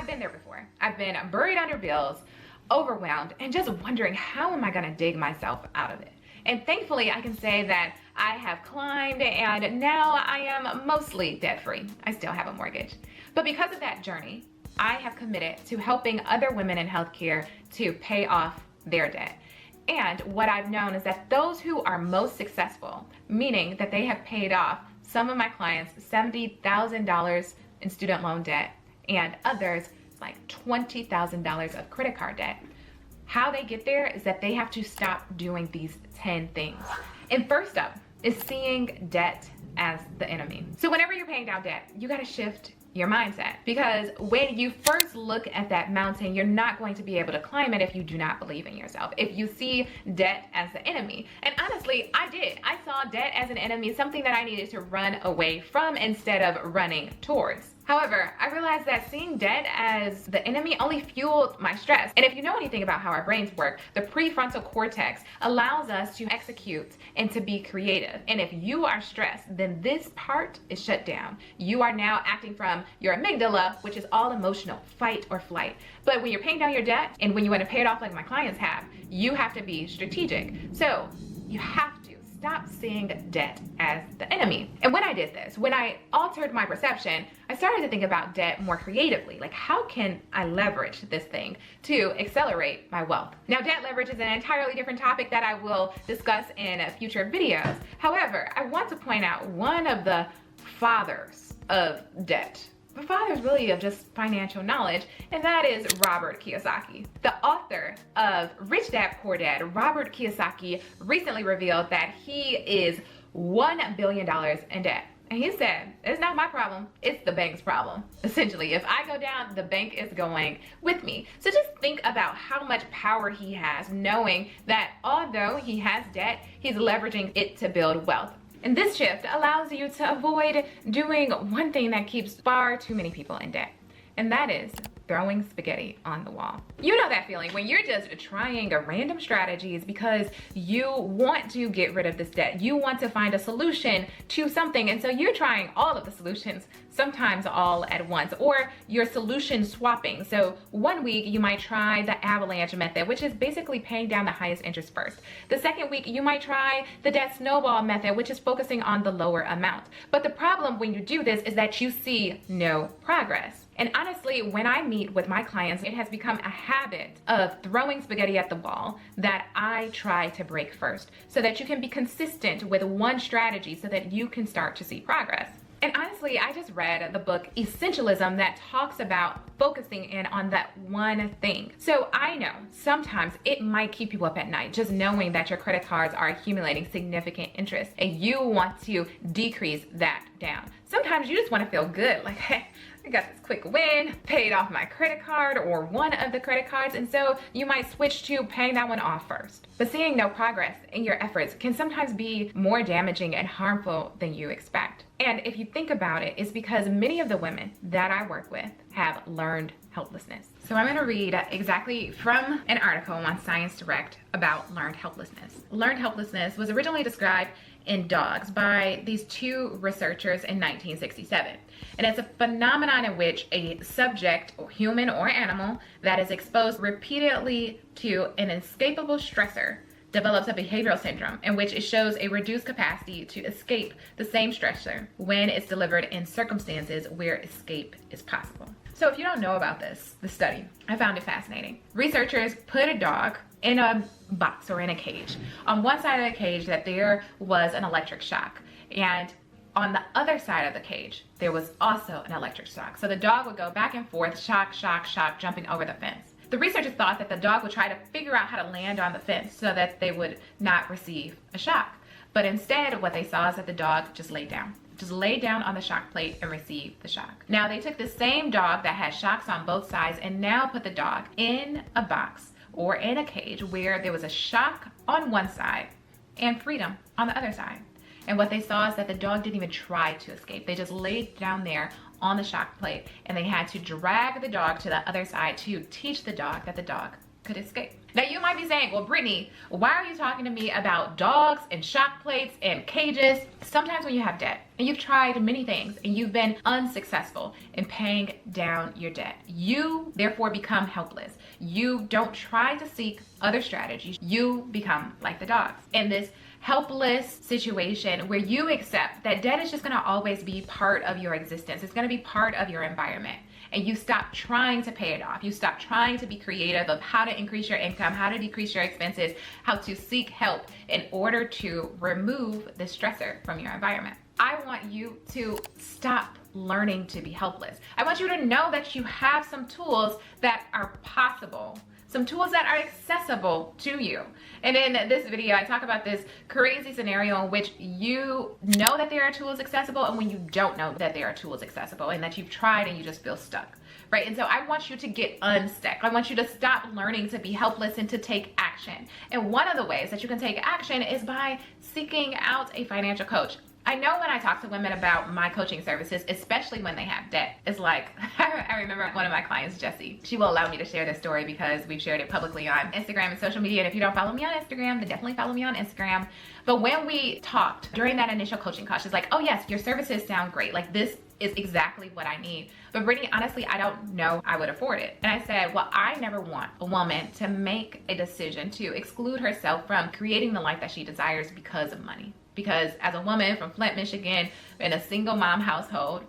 been there before. I've been buried under bills, overwhelmed, and just wondering, how am I gonna dig myself out of it? And thankfully, I can say that I have climbed and now I am mostly debt-free. I still have a mortgage. But because of that journey, I have committed to helping other women in healthcare to pay off their debt. And what I've known is that those who are most successful, meaning that they have paid off some of my clients $70,000 in student loan debt and others like $20,000 of credit card debt. How they get there is that they have to stop doing these 10 things. And first up is seeing debt as the enemy. So whenever you're paying down debt, you gotta shift your mindset, because when you first look at that mountain, you're not going to be able to climb it if you do not believe in yourself, if you see debt as the enemy. And honestly, I did. I saw debt as an enemy, something that I needed to run away from instead of running towards. However, I realized that seeing debt as the enemy only fueled my stress. And if you know anything about how our brains work, the prefrontal cortex allows us to execute and to be creative. And if you are stressed, then this part is shut down. You are now acting from your amygdala, which is all emotional, fight or flight. But when you're paying down your debt and when you want to pay it off like my clients have, you have to be strategic. So you have to stop seeing debt as the enemy. And when I did this, when I altered my perception, I started to think about debt more creatively. Like, how can I leverage this thing to accelerate my wealth? Now, debt leverage is an entirely different topic that I will discuss in future videos. However, I want to point out one of the fathers of debt. The fathers really of just financial knowledge, and that is Robert Kiyosaki. The author of Rich Dad Poor Dad, Robert Kiyosaki, recently revealed that he is $1 billion in debt. And he said, it's not my problem, it's the bank's problem. Essentially, if I go down, the bank is going with me. So just think about how much power he has, knowing that although he has debt, he's leveraging it to build wealth. And this shift allows you to avoid doing one thing that keeps far too many people in debt, and that is throwing spaghetti on the wall. You know that feeling when you're just trying random strategies because you want to get rid of this debt. You want to find a solution to something, and so you're trying all of the solutions, sometimes all at once, or you're solution swapping. So one week you might try the avalanche method, which is basically paying down the highest interest first. The second week you might try the debt snowball method, which is focusing on the lower amount. But the problem when you do this is that you see no progress. And honestly, when I meet with my clients, it has become a habit of throwing spaghetti at the wall that I try to break first, so that you can be consistent with one strategy so that you can start to see progress. And honestly, I just read the book Essentialism that talks about focusing in on that one thing. So I know sometimes it might keep you up at night just knowing that your credit cards are accumulating significant interest and you want to decrease that down. Sometimes you just want to feel good, like, hey, I got this quick win, paid off my credit card or one of the credit cards, and so you might switch to paying that one off first. But seeing no progress in your efforts can sometimes be more damaging and harmful than you expect. And if you think about it, it's because many of the women that I work with have learned helplessness. So I'm going to read exactly from an article on Science Direct about learned helplessness. Learned helplessness was originally described in dogs by these two researchers in 1967. And it's a phenomenon in which a subject, or human or animal, that is exposed repeatedly to an inescapable stressor develops a behavioral syndrome in which it shows a reduced capacity to escape the same stressor when it's delivered in circumstances where escape is possible. So if you don't know about this study, I found it fascinating. Researchers put a dog in a box or in a cage. On one side of the cage that there was an electric shock, and on the other side of the cage there was also an electric shock. So the dog would go back and forth, shock, shock, shock, jumping over the fence. The researchers thought that the dog would try to figure out how to land on the fence so that they would not receive a shock. But instead, what they saw is that the dog just laid down. Just lay down on the shock plate and receive the shock. Now they took the same dog that had shocks on both sides and now put the dog in a box or in a cage where there was a shock on one side and freedom on the other side. And what they saw is that the dog didn't even try to escape. They just laid down there on the shock plate, and they had to drag the dog to the other side to teach the dog that the dog could escape. Now you might be saying, well, Brittany, why are you talking to me about dogs and shock plates and cages? Sometimes when you have debt and you've tried many things and you've been unsuccessful in paying down your debt, you therefore become helpless. You don't try to seek other strategies. You become like the dogs in this helpless situation where you accept that debt is just going to always be part of your existence. It's going to be part of your environment. And you stop trying to pay it off. You stop trying to be creative of how to increase your income, how to decrease your expenses, how to seek help in order to remove the stressor from your environment. I want you to stop learning to be helpless. I want you to know that you have some tools that are possible, some tools that are accessible to you. And in this video, I talk about this crazy scenario in which you know that there are tools accessible and when you don't know that there are tools accessible and that you've tried and you just feel stuck, right? And so I want you to get unstuck. I want you to stop learning to be helpless and to take action. And one of the ways that you can take action is by seeking out a financial coach. I know when I talk to women about my coaching services, especially when they have debt, it's like, I remember one of my clients, Jessie, she will allow me to share this story because we've shared it publicly on Instagram and social media. And if you don't follow me on Instagram, then definitely follow me on Instagram. But when we talked during that initial coaching call, she's like, oh yes, your services sound great. Like this is exactly what I need. But Brittany, honestly, I don't know I would afford it. And I said, well, I never want a woman to make a decision to exclude herself from creating the life that she desires because of money. Because as a woman from Flint, Michigan, in a single mom household,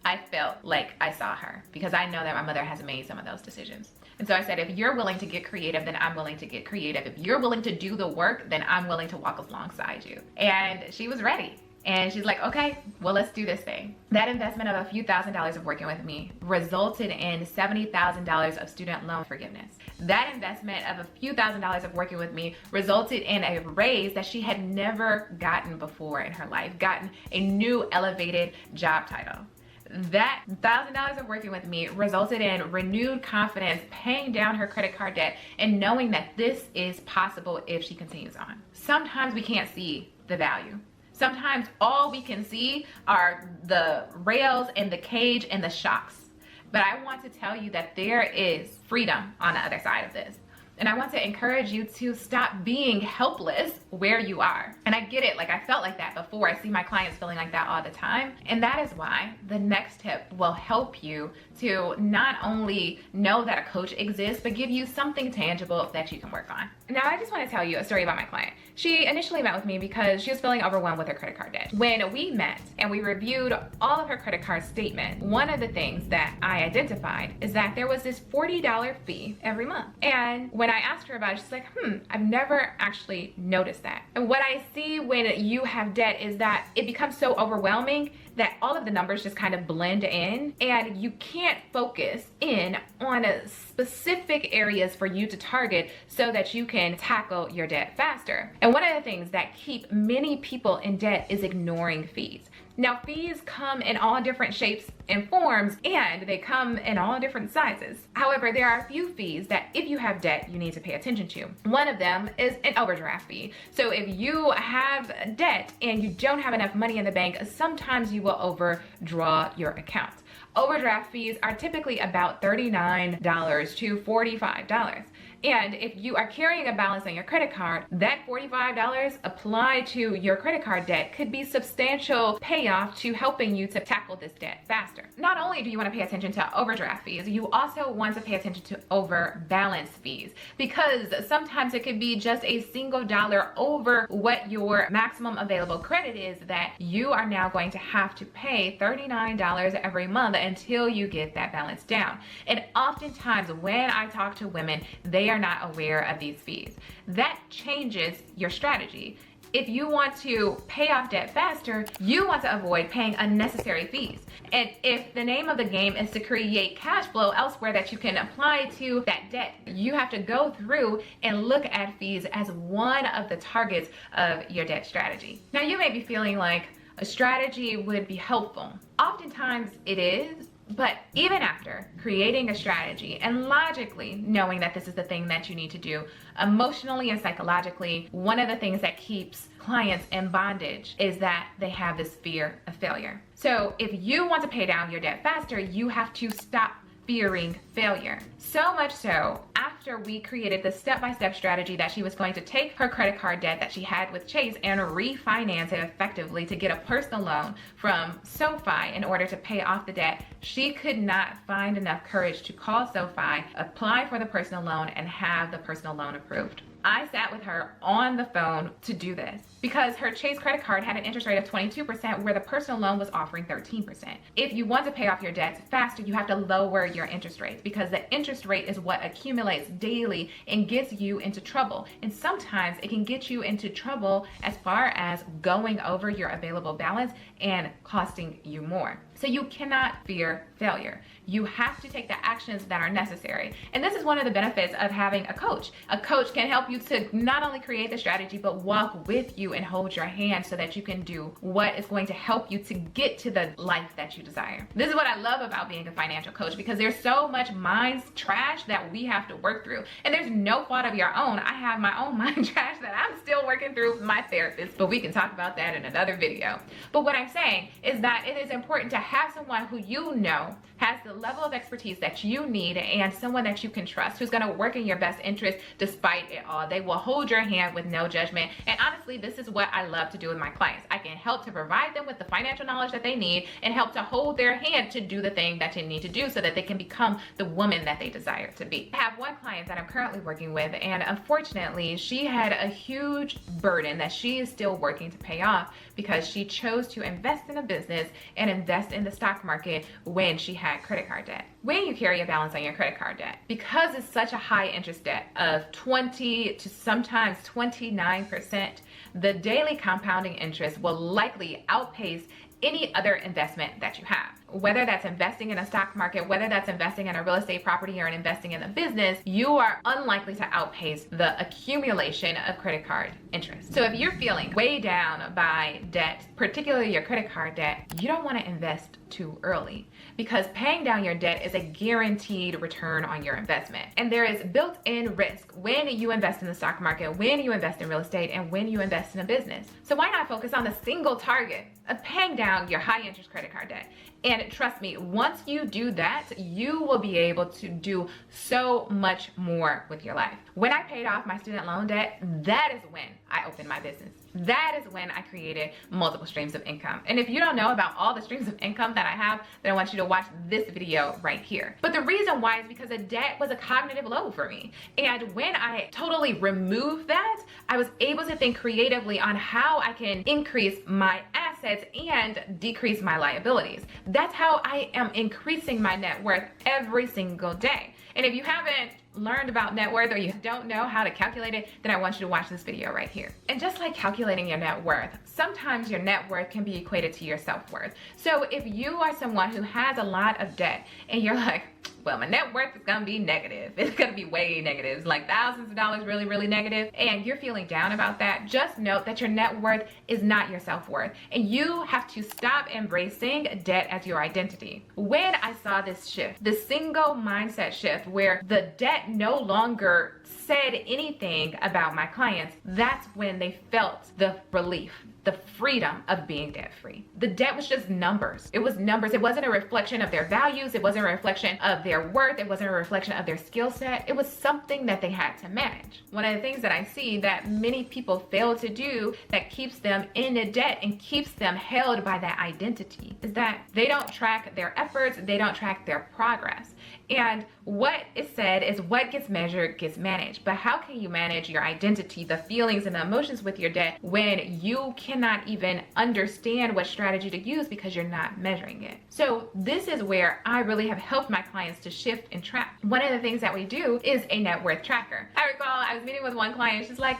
I felt like I saw her because I know that my mother has made some of those decisions. And so I said, if you're willing to get creative, then I'm willing to get creative. If you're willing to do the work, then I'm willing to walk alongside you. And she was ready. And she's like, okay, well, let's do this thing. That investment of a few $1,000s of working with me resulted in $70,000 of student loan forgiveness. That investment of a few $1,000s of working with me resulted in a raise that she had never gotten before in her life, gotten a new elevated job title. That $1,000 of working with me resulted in renewed confidence, paying down her credit card debt, and knowing that this is possible if she continues on. Sometimes we can't see the value. Sometimes all we can see are the rails and the cage and the shocks. But I want to tell you that there is freedom on the other side of this. And I want to encourage you to stop being helpless where you are. And I get it, like I felt like that before. I see my clients feeling like that all the time. And that is why the next tip will help you to not only know that a coach exists, but give you something tangible that you can work on. Now, I just want to tell you a story about my client. She initially met with me because she was feeling overwhelmed with her credit card debt. When we met and we reviewed all of her credit card statement, one of the things that I identified is that there was this $40 fee every month. And when I asked her about it, she's like, I've never actually noticed that. And what I see when you have debt is that it becomes so overwhelming that all of the numbers just kind of blend in and you can't focus in on specific areas for you to target so that you can tackle your debt faster. And one of the things that keep many people in debt is ignoring fees. Now, fees come in all different shapes and forms, and they come in all different sizes. However, there are a few fees that if you have debt, you need to pay attention to. One of them is an overdraft fee. So if you have debt and you don't have enough money in the bank, sometimes you will overdraw your account. Overdraft fees are typically about $39 to $45. And if you are carrying a balance on your credit card, that $45 applied to your credit card debt could be substantial payoff to helping you to tackle this debt faster. Not only do you want to pay attention to overdraft fees, you also want to pay attention to overbalance fees, because sometimes it could be just a single dollar over what your maximum available credit is that you are now going to have to pay $39 every month until you get that balance down. And oftentimes when I talk to women, they are not aware of these fees. That changes your strategy. If you want to pay off debt faster, you want to avoid paying unnecessary fees. And if the name of the game is to create cash flow elsewhere that you can apply to that debt, you have to go through and look at fees as one of the targets of your debt strategy. Now, you may be feeling like a strategy would be helpful. Oftentimes it is, but even after creating a strategy and logically knowing that this is the thing that you need to do, emotionally and psychologically, one of the things that keeps clients in bondage is that they have this fear of failure. So if you want to pay down your debt faster, you have to stop fearing failure. So much so, after after we created the step-by-step strategy that she was going to take her credit card debt that she had with Chase and refinance it effectively to get a personal loan from SoFi in order to pay off the debt, she could not find enough courage to call SoFi, apply for the personal loan, and have the personal loan approved. I sat with her on the phone to do this because her Chase credit card had an interest rate of 22% where the personal loan was offering 13%. If you want to pay off your debts faster, you have to lower your interest rates because the interest rate is what accumulates daily and gets you into trouble. And sometimes it can get you into trouble as far as going over your available balance and costing you more. So you cannot fear failure. You have to take the actions that are necessary. And this is one of the benefits of having a coach. A coach can help you to not only create the strategy, but walk with you and hold your hand so that you can do what is going to help you to get to the life that you desire. This is what I love about being a financial coach because there's so much mind trash that we have to work through. And there's no fault of your own. I have my own mind trash that I'm still working through with my therapist, but we can talk about that in another video. But what I'm saying is that it is important to have someone who you know has the level of expertise that you need and someone that you can trust who's going to work in your best interest despite it all. They will hold your hand with no judgment. And honestly, this is what I love to do with my clients. I can help to provide them with the financial knowledge that they need and help to hold their hand to do the thing that they need to do so that they can become the woman that they desire to be. I have one client that I'm currently working with, and unfortunately, she had a huge burden that she is still working to pay off because she chose to invest in a business and invest in the stock market when she had credit card debt. When you carry a balance on your credit card debt, because it's such a high interest debt of 20 to sometimes 29%, the daily compounding interest will likely outpace any other investment that you have. Whether that's investing in a stock market, whether that's investing in a real estate property or investing in a business, you are unlikely to outpace the accumulation of credit card interest. So if you're feeling way down by debt, particularly your credit card debt, you don't want to invest too early because paying down your debt is a guaranteed return on your investment. And there is built-in risk when you invest in the stock market, when you invest in real estate, and when you invest in a business. So why not focus on the single target of paying down your high interest credit card debt? And trust me, once you do that, you will be able to do so much more with your life. When I paid off my student loan debt, that is when I opened my business. That is when I created multiple streams of income. And if you don't know about all the streams of income that I have, then I want you to watch this video right here. But the reason why is because a debt was a cognitive load for me. And when I totally removed that, I was able to think creatively on how I can increase my assets and decrease my liabilities. That's how I am increasing my net worth every single day. And if you haven't learned about net worth or you don't know how to calculate it, then I want you to watch this video right here. And just like calculating your net worth, sometimes your net worth can be equated to your self-worth. So if you are someone who has a lot of debt and you're like, well, my net worth is gonna be negative. It's gonna be way negative. It's like thousands of dollars, really, really negative. And you're feeling down about that. Just note that your net worth is not your self-worth. And you have to stop embracing debt as your identity. When I saw this shift, the single mindset shift where the debt no longer said anything about my clients, that's when they felt the relief, the freedom of being debt free. The debt was just numbers. It was numbers. It wasn't a reflection of their values. It wasn't a reflection of their worth. It wasn't a reflection of their skill set. It was something that they had to manage. One of the things that I see that many people fail to do that keeps them in a debt and keeps them held by that identity is that they don't track their efforts. They don't track their progress. And what is said is what gets measured gets managed. But how can you manage your identity, the feelings and the emotions with your debt when you cannot even understand what strategy to use because you're not measuring it? So this is where I really have helped my clients to shift and track. One of the things that we do is a net worth tracker. I recall I was meeting with one client. She's like,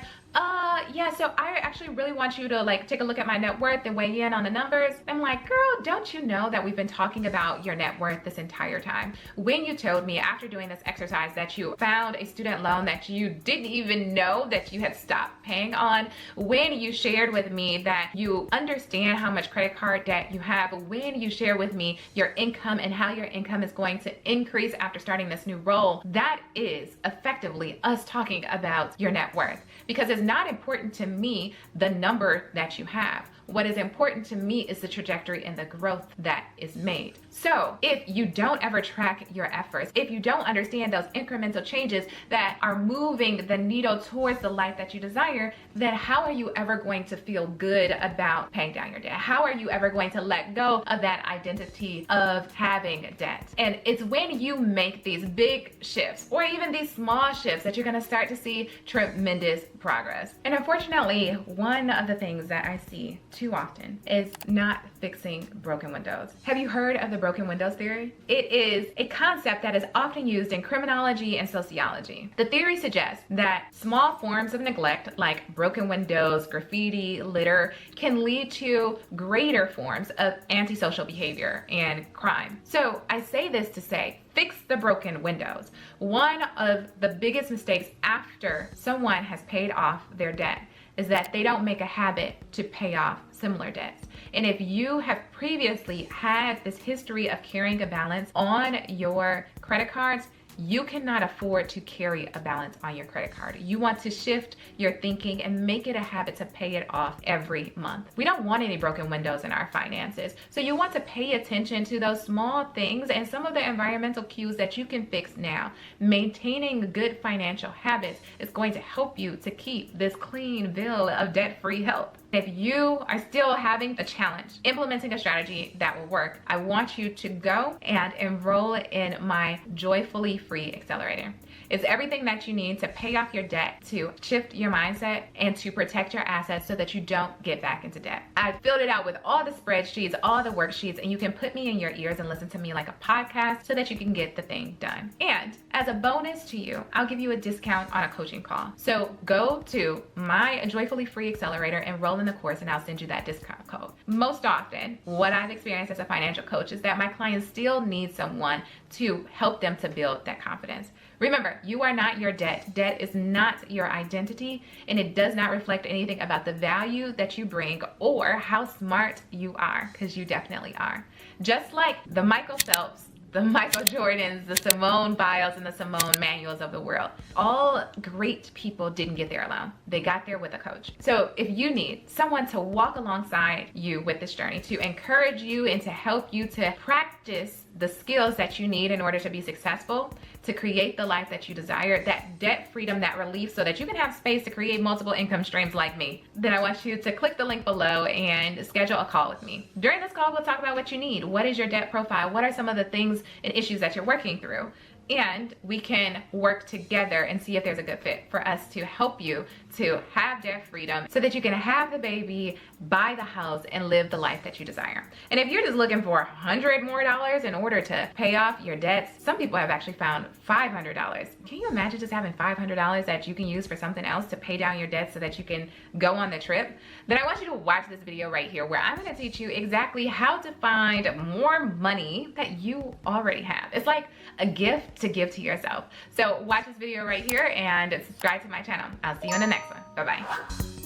yeah, so I actually really want you to like take a look at my net worth and weigh in on the numbers. I'm like, girl, don't you know that we've been talking about your net worth this entire time? When you told me after doing this exercise that you found a student loan that you didn't even know that you had stopped paying on, when you shared with me that you understand how much credit card debt you have, when you share with me your income and how your income is going to increase after starting this new role, that is effectively us talking about your net worth. Because it's not important to me the number that you have. What is important to me is the trajectory and the growth that is made. So if you don't ever track your efforts, if you don't understand those incremental changes that are moving the needle towards the life that you desire, then how are you ever going to feel good about paying down your debt? How are you ever going to let go of that identity of having debt? And it's when you make these big shifts or even these small shifts that you're going to start to see tremendous progress. And unfortunately, one of the things that I see too often is not fixing broken windows. Have you heard of the broken windows theory? It is a concept that is often used in criminology and sociology. The theory suggests that small forms of neglect like broken windows, graffiti, litter can lead to greater forms of antisocial behavior and crime. So I say this to say, fix the broken windows. One of the biggest mistakes after someone has paid off their debt is that they don't make a habit to pay off similar debts. And if you have previously had this history of carrying a balance on your credit cards, you cannot afford to carry a balance on your credit card. You want to shift your thinking and make it a habit to pay it off every month. We don't want any broken windows in our finances. So you want to pay attention to those small things and some of the environmental cues that you can fix now. Maintaining good financial habits is going to help you to keep this clean bill of debt-free health. If you are still having a challenge implementing a strategy that will work, I want you to go and enroll in my Joyfully Free Accelerator. It's everything that you need to pay off your debt, to shift your mindset, and to protect your assets so that you don't get back into debt. I've filled it out with all the spreadsheets, all the worksheets, and you can put me in your ears and listen to me like a podcast so that you can get the thing done. And as a bonus to you, I'll give you a discount on a coaching call. So go to my Joyfully Free Accelerator, enroll in the course, and I'll send you that discount code. Most often, what I've experienced as a financial coach is that my clients still need someone to help them to build that confidence. Remember, you are not your debt. Debt is not your identity, and it does not reflect anything about the value that you bring or how smart you are, because you definitely are. Just like the Michael Phelps, the Michael Jordans, the Simone Biles, and the Simone Manuels of the world. All great people didn't get there alone. They got there with a coach. So if you need someone to walk alongside you with this journey, to encourage you and to help you to practice the skills that you need in order to be successful, to create the life that you desire, that debt freedom, that relief, so that you can have space to create multiple income streams like me, then I want you to click the link below and schedule a call with me. During this call, we'll talk about what you need. What is your debt profile? What are some of the things and issues that you're working through? And we can work together and see if there's a good fit for us to help you to have debt freedom so that you can have the baby, buy the house, and live the life that you desire. And if you're just looking for $100 more in order to pay off your debts, some people have actually found $500. Can you imagine just having $500 that you can use for something else to pay down your debts so that you can go on the trip? Then I want you to watch this video right here where I'm going to teach you exactly how to find more money that you already have. It's like a gift to give to yourself. So watch this video right here and subscribe to my channel. I'll see you in the next one. Bye-bye.